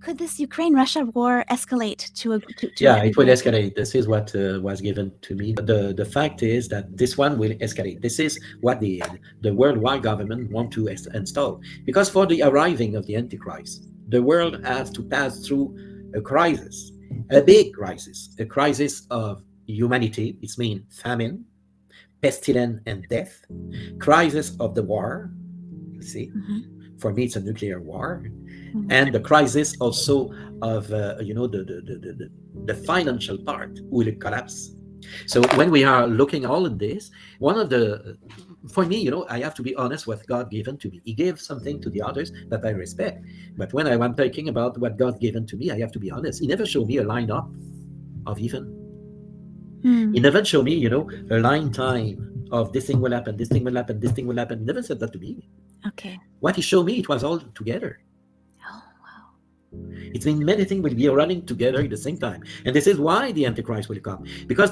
Could this Ukraine-Russia war escalate to a Yeah, end it will game? escalate. This is what was given to me. The fact is that this one will escalate. This is what the worldwide government want to install. Because for the arriving of the Antichrist, the world has to pass through a crisis, a big crisis, a crisis of humanity. It's mean famine, pestilence, and death. Crisis of the war. You see, Mhm. for me, it's a nuclear war, Mhm. and the crisis also of the financial part will collapse. So when we are looking all of this, one of the for me, I have to be honest with God given to me. He gave something to the others that I respect, but when I am talking about what God given to me, I have to be honest. He never showed me a lineup of even. He Hmm. never showed me, a line time of this thing will happen, this thing will happen, this thing will happen. He never said that to me. Okay. What he showed me, it was all together. Oh, wow. It means many things will be running together at the same time. And this is why the Antichrist will come. Because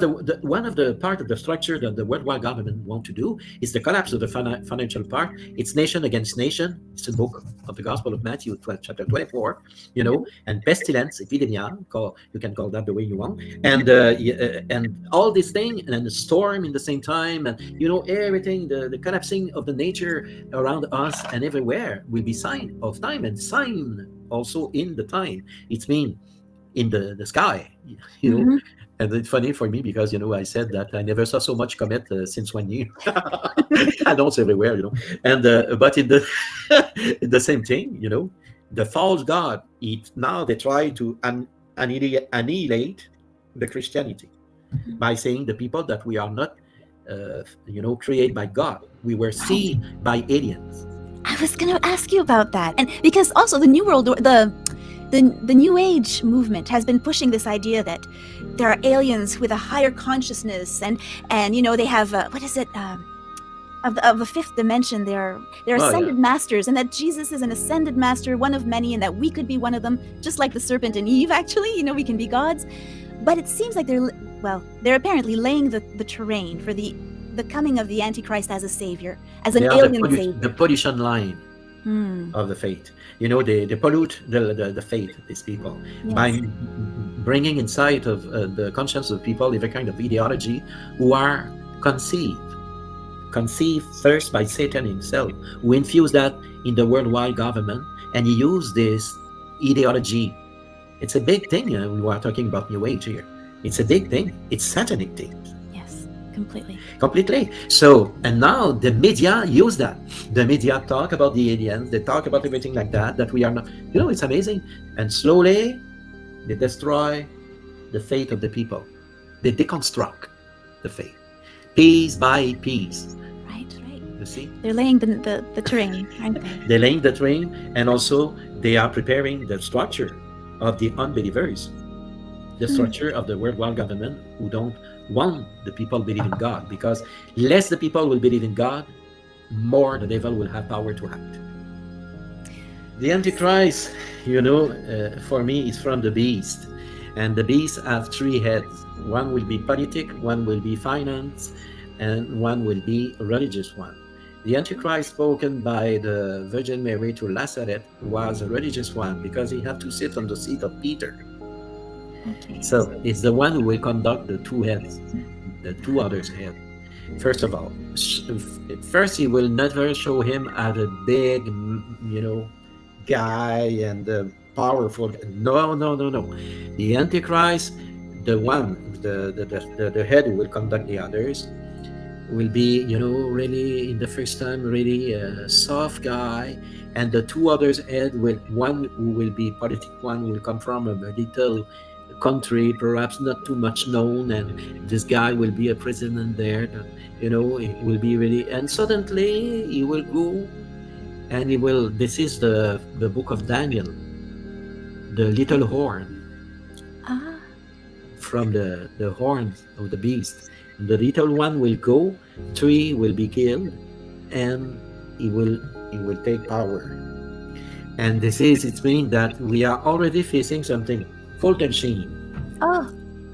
one of the part of the structure that the worldwide government want to do is the collapse of the financial part. It's nation against nation. It's a book of the Gospel of Matthew, 12, chapter 24, Yeah. and pestilence, epidemia, you can call that the way you want, Yeah. and all this thing, and the storm in the same time, and everything, the collapsing of the nature around us and everywhere will be sign of time and sign also in the time. It's mean in the sky, you know. Mhm. And it's funny for me because I said that I never saw so much comet since 1 year. I know it's everywhere, and but in the in the same thing, the false god. Now they try to annihilate the Christianity Mhm. by saying the people that we are not, created by God. We were Right. seen by aliens. I was going to ask you about that, and because also the New World, the New Age movement has been pushing this idea that there are aliens with a higher consciousness, and they have what is it? Of the fifth dimension, they're Oh yeah. ascended masters, and that Jesus is an ascended master, one of many, and that we could be one of them, just like the serpent and Eve. Actually, we can be gods. But it seems like they're apparently laying the terrain for the coming of the Antichrist as a savior, as an They are alien the savior. pollution line Hmm. of the faith. They pollute the faith, these people, by Yes. bringing inside of the conscience of people every kind of ideology who are conceived conceived first by Satan himself, who infused that in the worldwide government, and he used this ideology. It's a big thing. We are talking about New Age here. It's a big thing. It's satanic thing. Yes. Completely. Completely. So, and now the media use that. The media talk about the aliens, they talk about everything like that, that we are not, it's amazing. And slowly they destroy the faith of the people. They deconstruct the faith, piece by piece. Right. Right. You see? They're laying the terrain, aren't they? They're laying the train, and also they are preparing the structure of the unbelievers, the Hmm. structure of the worldwide government who don't want the people believe in God, because less the people will believe in God, more the devil will have power to act. The Antichrist, for me, is from the beast, and the beast have three heads. One will be politic, one will be finance, and one will be religious one. The Antichrist spoken by the Virgin Mary to Lazarus was a religious one because he had to sit on the seat of Peter. Okay. So it's the one who will conduct the two heads, the two others' head. First of all, first he will never show him as a big, guy and powerful. No, no, no, no. The Antichrist, the one, the head who will conduct the others, will be, really in the first time, really a soft guy, and the two others head will one who will be politic, one will come from a little country, perhaps not too much known, and this guy will be a president there. It will be really, and suddenly he will go and he will. This is the book of Daniel, the little horn Ah. from the horns of the beast. The little one will go, three will be killed, and he will take power. And this is it means that we are already facing something. Fulton Sheen. Oh.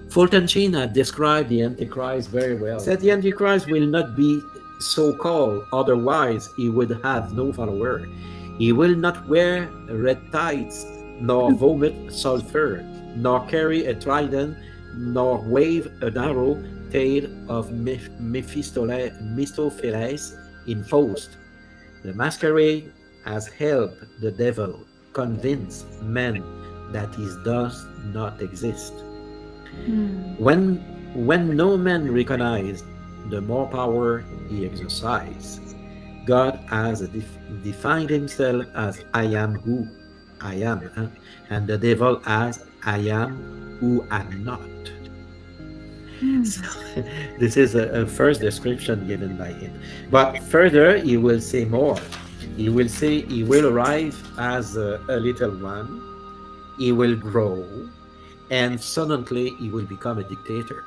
Fulton Sheen had described the Antichrist very well. He said the Antichrist will not be so called, otherwise he would have no follower. He will not wear red tights, nor vomit sulfur, nor carry a trident, nor wave an arrow tail of Mephistopheles in Faust. The masquerade has helped the devil convince men that he does not exist. Hmm. When no man recognized the more power he exercised, God has defined himself as I am who I am, and the devil as I am who am not. Hmm. So, this is a first description given by him. But further, he will say more. He will say he will arrive as a little one, he will grow, and suddenly he will become a dictator.